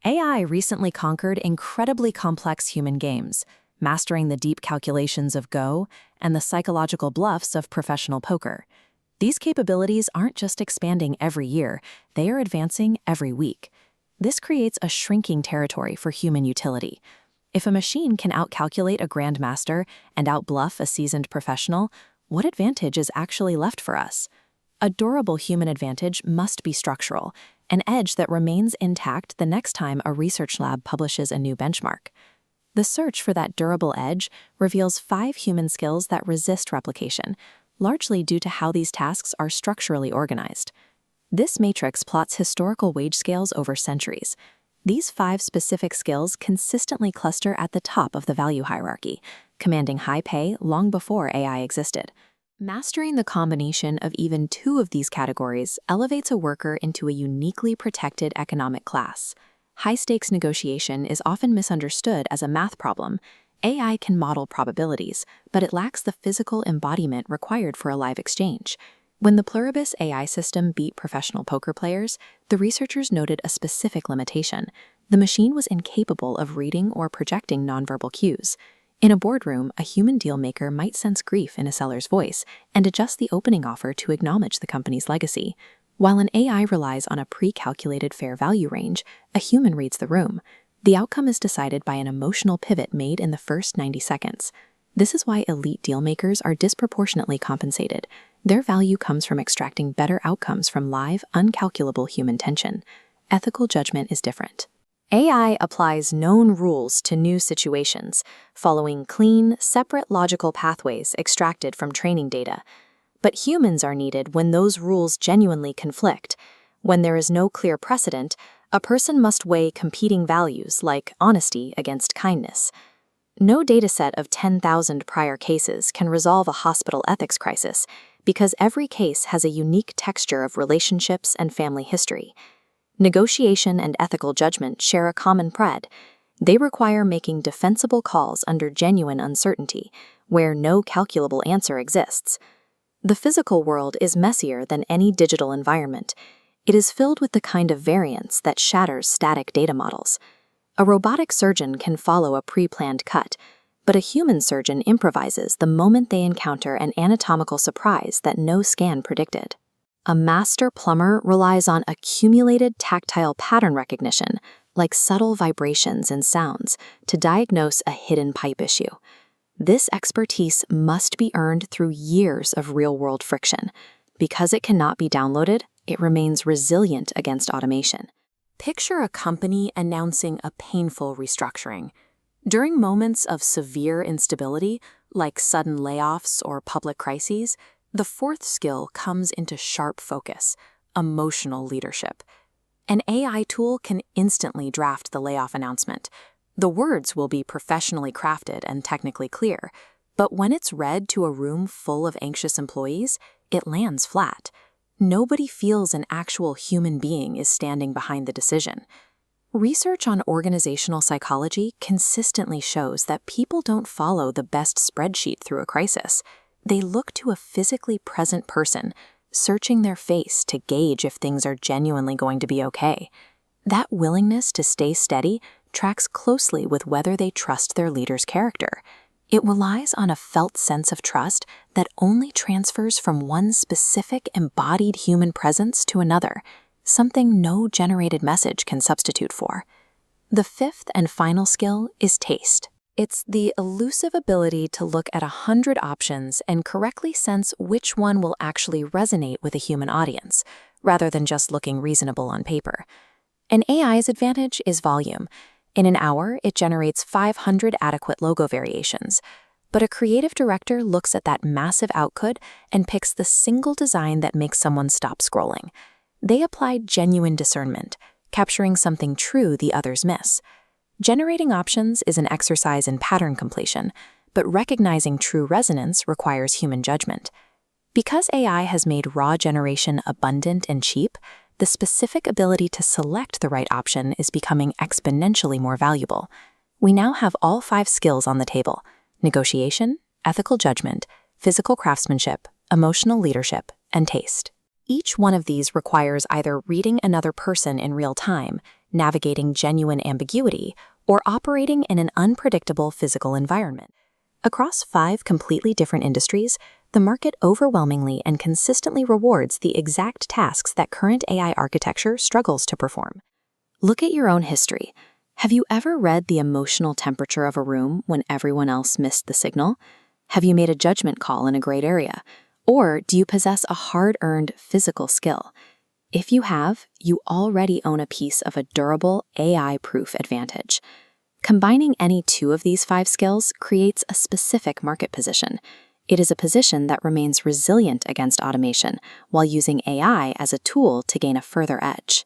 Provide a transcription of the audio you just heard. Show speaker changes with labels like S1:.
S1: AI recently conquered incredibly complex human games, mastering the deep calculations of Go and the psychological bluffs of professional poker. These capabilities aren't just expanding every year, they are advancing every week. This creates a shrinking territory for human utility. If a machine can outcalculate a grandmaster and outbluff a seasoned professional, what advantage is actually left for us? A durable human advantage must be structural, an edge that remains intact the next time a research lab publishes a new benchmark. The search for that durable edge reveals 5 human skills that resist replication, largely due to how these tasks are structurally organized. This matrix plots historical wage scales over centuries. These 5 specific skills consistently cluster at the top of the value hierarchy, commanding high pay long before AI existed. Mastering the combination of even 2 of these categories elevates a worker into a uniquely protected economic class. High-stakes negotiation is often misunderstood as a math problem. AI can model probabilities, but it lacks the physical embodiment required for a live exchange. When the Pluribus AI system beat professional poker players, the researchers noted a specific limitation. The machine was incapable of reading or projecting nonverbal cues. In a boardroom, a human dealmaker might sense grief in a seller's voice and adjust the opening offer to acknowledge the company's legacy. While an AI relies on a pre-calculated fair value range, a human reads the room. The outcome is decided by an emotional pivot made in the first 90 seconds. This is why elite dealmakers are disproportionately compensated. Their value comes from extracting better outcomes from live, uncalculable human tension. Ethical judgment is different. AI applies known rules to new situations, following clean, separate logical pathways extracted from training data. But humans are needed when those rules genuinely conflict. When there is no clear precedent, a person must weigh competing values like honesty against kindness. No dataset of 10,000 prior cases can resolve a hospital ethics crisis because every case has a unique texture of relationships and family history. Negotiation and ethical judgment share a common thread. They require making defensible calls under genuine uncertainty, where no calculable answer exists. The physical world is messier than any digital environment. It is filled with the kind of variance that shatters static data models. A robotic surgeon can follow a pre-planned cut, but a human surgeon improvises the moment they encounter an anatomical surprise that no scan predicted. A master plumber relies on accumulated tactile pattern recognition, like subtle vibrations and sounds, to diagnose a hidden pipe issue. This expertise must be earned through years of real-world friction. Because it cannot be downloaded, it remains resilient against automation. Picture a company announcing a painful restructuring. During moments of severe instability, like sudden layoffs or public crises, the 4th skill comes into sharp focus: emotional leadership. An AI tool can instantly draft the layoff announcement. The words will be professionally crafted and technically clear, but when it's read to a room full of anxious employees, it lands flat. Nobody feels an actual human being is standing behind the decision. Research on organizational psychology consistently shows that people don't follow the best spreadsheet through a crisis. They look to a physically present person, searching their face to gauge if things are genuinely going to be okay. That willingness to stay steady tracks closely with whether they trust their leader's character. It relies on a felt sense of trust that only transfers from one specific embodied human presence to another, something no generated message can substitute for. The 5th and final skill is taste. It's the elusive ability to look at 100 options and correctly sense which one will actually resonate with a human audience, rather than just looking reasonable on paper. An AI's advantage is volume. In an hour, it generates 500 adequate logo variations. But a creative director looks at that massive output and picks the single design that makes someone stop scrolling. They apply genuine discernment, capturing something true the others miss. Generating options is an exercise in pattern completion, but recognizing true resonance requires human judgment. Because AI has made raw generation abundant and cheap, the specific ability to select the right option is becoming exponentially more valuable. We now have all 5 skills on the table: negotiation, ethical judgment, physical craftsmanship, emotional leadership, and taste. Each one of these requires either reading another person in real time, navigating genuine ambiguity, or operating in an unpredictable physical environment. Across 5 completely different industries, the market overwhelmingly and consistently rewards the exact tasks that current AI architecture struggles to perform. Look at your own history. Have you ever read the emotional temperature of a room when everyone else missed the signal? Have you made a judgment call in a great area? Or do you possess a hard-earned physical skill? If you have, you already own a piece of a durable, AI-proof advantage. Combining any 2 of these 5 skills creates a specific market position. It is a position that remains resilient against automation while using AI as a tool to gain a further edge.